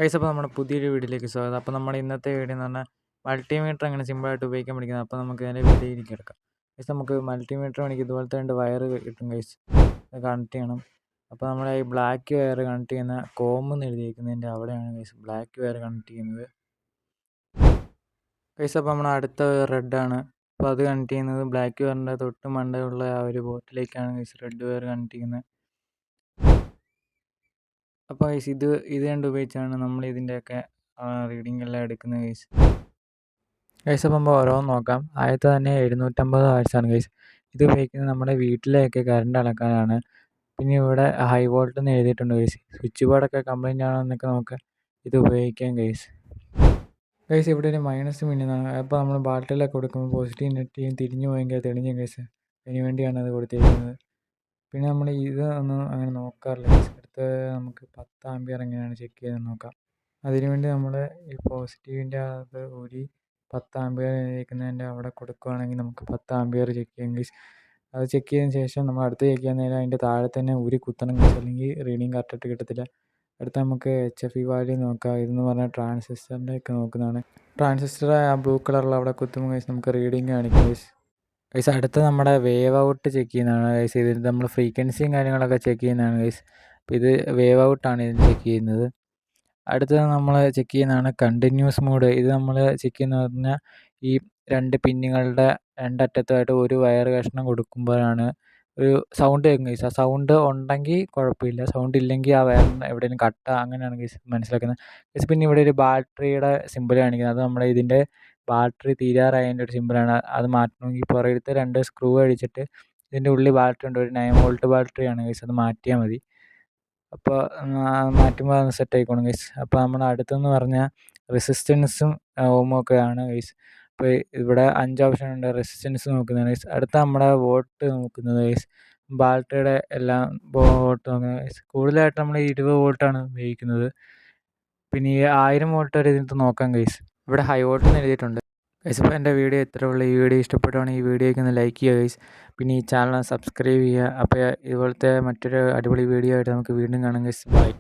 Guys, അപ്പോൾ നമ്മുടെ പുതിയൊരു വീഡിയോയിലേക്ക് സ്വാഗതം. അപ്പോൾ നമ്മുടെ ഇന്നത്തെ വീഡിയോ എന്ന് പറഞ്ഞാൽ മൾട്ടിമീറ്റർ എങ്ങനെ സിമ്പിളായിട്ട് ഉപയോഗിക്കാൻ പഠിക്കുന്നത്. അപ്പോൾ നമുക്ക് അതിൻ്റെ വീഡിയോയിലേക്ക് എടുക്കാം. ഗൈസ്, നമുക്ക് മൾട്ടിമീറ്റർ വേണമെങ്കിൽ ഇതുപോലത്തെ 2 വയർ കിട്ടും ഗൈസ്. അത് കണക്ട് ചെയ്യണം. അപ്പോൾ നമ്മൾ ഈ ബ്ലാക്ക് വയർ കണക്ട് ചെയ്യുന്ന എന്ന് എഴുതിയിരിക്കുന്നതിൻ്റെ അവിടെയാണ് ഗൈസ് ബ്ലാക്ക് വയർ കണക്ട് ചെയ്യുന്നത്. ഗൈസ്, അപ്പോൾ നമ്മുടെ അടുത്ത റെഡാണ്. അപ്പോൾ അത് കണക്ട് ചെയ്യുന്നത് ബ്ലാക്ക് വയറിൻ്റെ തൊട്ട് മണ്ടയുള്ള ആ ഒരു ബോട്ടിലേക്കാണ് ഗൈസ് റെഡ് വയർ കണക്ട് ചെയ്യുന്നത്. അപ്പോൾ ഗൈസ് ഇത് കണ്ട് ഉപയോഗിച്ചാണ് നമ്മൾ ഇതിൻ്റെയൊക്കെ റീഡിംഗ് എല്ലാം എടുക്കുന്നത് ഗൈസ്. അപ്പോൾ നമ്മൾ ഓരോന്ന് നോക്കാം. ആദ്യത്തെ തന്നെ 750 വാട്ട്സാണ് ഗൈസ്. ഇത് ഉപയോഗിക്കുന്നത് നമ്മുടെ വീട്ടിലെയൊക്കെ കറണ്ട് അളക്കാനാണ്. പിന്നെ ഇവിടെ ഹൈ വോൾട്ട് എന്ന് എഴുതിയിട്ടുണ്ട് ഗൈസ്. സ്വിച്ച് ബോർഡൊക്കെ കംപ്ലൈൻ്റ് ആണോ എന്നൊക്കെ നമുക്ക് ഇത് ഉപയോഗിക്കാം ഗൈസ്. ഇവിടെ ഒരു മൈനസ് മിന്നുന്നതാണ്. അപ്പോൾ നമ്മൾ ബാറ്ററിയിലൊക്കെ കൊടുക്കുമ്പോൾ പോസിറ്റീവ് നെഗറ്റീവും തിരിഞ്ഞു പോയെങ്കിൽ തെളിഞ്ഞു ഗൈസ്. അതിന് വേണ്ടിയാണ് അത് കൊടുത്തിരിക്കുന്നത്. പിന്നെ നമ്മൾ ഇത് ഒന്നും അങ്ങനെ നോക്കാറില്ല ഗൈസ്. അടുത്ത് നമുക്ക് 10 ആമ്പിയർ എങ്ങനെയാണ് ചെക്ക് ചെയ്ത് നോക്കാം. അതിനുവേണ്ടി നമ്മൾ ഈ പോസിറ്റീവിൻ്റെ അത് ഊരി 10 ആമ്പിയർ ഇരിക്കുന്നതിൻ്റെ അവിടെ കൊടുക്കുകയാണെങ്കിൽ നമുക്ക് 10 ആമ്പിയർ ചെക്ക് ചെയ്യാം ഗൈസ്. അത് ചെക്ക് ചെയ്തതിന് ശേഷം നമ്മൾ അടുത്ത് ചെക്ക് ചെയ്യാൻ നേരം അതിൻ്റെ താഴെ തന്നെ ഊരി കുത്തണം ഗൈസ്, അല്ലെങ്കിൽ റീഡിങ് കറക്റ്റായിട്ട് കിട്ടത്തില്ല. അടുത്ത് നമുക്ക് HFE വാല്യൂ നോക്കാം. ഇതെന്ന് പറഞ്ഞാൽ ട്രാൻസിസ്റ്ററിൻ്റെ ഒക്കെ നോക്കുന്നതാണ്. ട്രാൻസിസ്റ്റർ ആ ബ്ലൂ കളറിൽ അവിടെ കുത്തുമ്പോൾ ഗൈസ് നമുക്ക് റീഡിങ് കാണിക്കും ഗൈസ്. അടുത്ത് നമ്മുടെ വേവ് ഔട്ട് ചെക്ക് ചെയ്യുന്നതാണ് ഗൈസ്. ഇതിൽ നമ്മൾ ഫ്രീക്വൻസിയും കാര്യങ്ങളൊക്കെ ചെക്ക് ചെയ്യുന്നതാണ് ഗൈസ്. അപ്പോൾ ഇത് വേവ് ഔട്ടാണ് ഇതിന് ചെക്ക് ചെയ്യുന്നത്. അടുത്തത് നമ്മൾ ചെക്ക് ചെയ്യുന്നതാണ് കണ്ടിന്യൂസ് മോഡ്. ഇത് നമ്മൾ ചെക്ക് ചെയ്യുന്നത് പറഞ്ഞാൽ ഈ 2 പിന്നുകളുടെ 2 അറ്റത്തുമായിട്ട് ഒരു വയർ കഷ്ണം കൊടുക്കുമ്പോഴാണ് ഒരു സൗണ്ട് കേൾക്കും ഗൈസ്. ആ സൗണ്ട് ഉണ്ടെങ്കിൽ കുഴപ്പമില്ല, സൗണ്ട് ഇല്ലെങ്കിൽ ആ വയറിന് എവിടെയെങ്കിലും കട്ട അങ്ങനെയാണ് ഗൈസ് മനസ്സിലാക്കുന്നത് ഗൈസ്. പിന്നെ ഇവിടെ ഒരു ബാറ്ററിയുടെ സിമ്പിൾ കാണിക്കുന്നത്, അത് നമ്മുടെ ഇതിൻ്റെ ബാറ്ററി തീരാറായതിൻ്റെ ഒരു സിമ്പിളാണ്. അത് മാറ്റണമെങ്കിൽ പുറകിലത്തെ 2 സ്ക്രൂ അടിച്ചിട്ട് ഇതിൻ്റെ ഉള്ളിൽ ബാറ്ററി ഉണ്ട്, ഒരു 9 വോൾട്ട് ബാറ്ററിയാണ് ഗൈസ്. അത് മാറ്റിയാൽ മതി. അപ്പോൾ മാറ്റുമ്പോൾ അത് സെറ്റ് ആയിക്കോളും ഗൈസ്. അപ്പോൾ നമ്മൾ അടുത്തെന്ന് പറഞ്ഞാൽ റെസിസ്റ്റൻസും ഓമും ഒക്കെയാണ് ഗൈസ്. അപ്പോൾ ഇവിടെ 5 ഓപ്ഷൻ ഉണ്ട്. റെസിസ്റ്റൻസ് നോക്കുന്നത് ഗൈസ്. അടുത്ത നമ്മുടെ വോട്ട് നോക്കുന്നത് ഗൈസ്. ബാറ്ററിയുടെ എല്ലാം വോട്ട് നോക്കുന്നത് ഗൈസ്. കൂടുതലായിട്ട് നമ്മൾ 20 വോൾട്ടാണ് ഉപയോഗിക്കുന്നത്. പിന്നെ ഈ 1000 വോൾട്ട് വരെ ഇതിനകത്ത് നോക്കാം ഗൈസ്. ഇവിടെ ഹൈ വോൾട്ട് എന്ന് എഴുതിയിട്ടുണ്ട് ഗൈസ്. ഇപ്പോൾ എൻ്റെ വീഡിയോ ഇത്രേ ഉള്ളൂ. ഈ വീഡിയോ ഇഷ്ടപ്പെടുവാണെങ്കിൽ ഈ വീഡിയോയ്ക്ക് ഒന്ന് ലൈക്ക് ചെയ്യുക ഗൈസ്. പിന്നെ ഈ ചാനൽ സബ്സ്ക്രൈബ് ചെയ്യുക. അപ്പോൾ ഇതുപോലത്തെ മറ്റൊരു അടിപൊളി വീഡിയോ ആയിട്ട് നമുക്ക് വീണ്ടും കാണാം ഗൈസ്. ബൈ.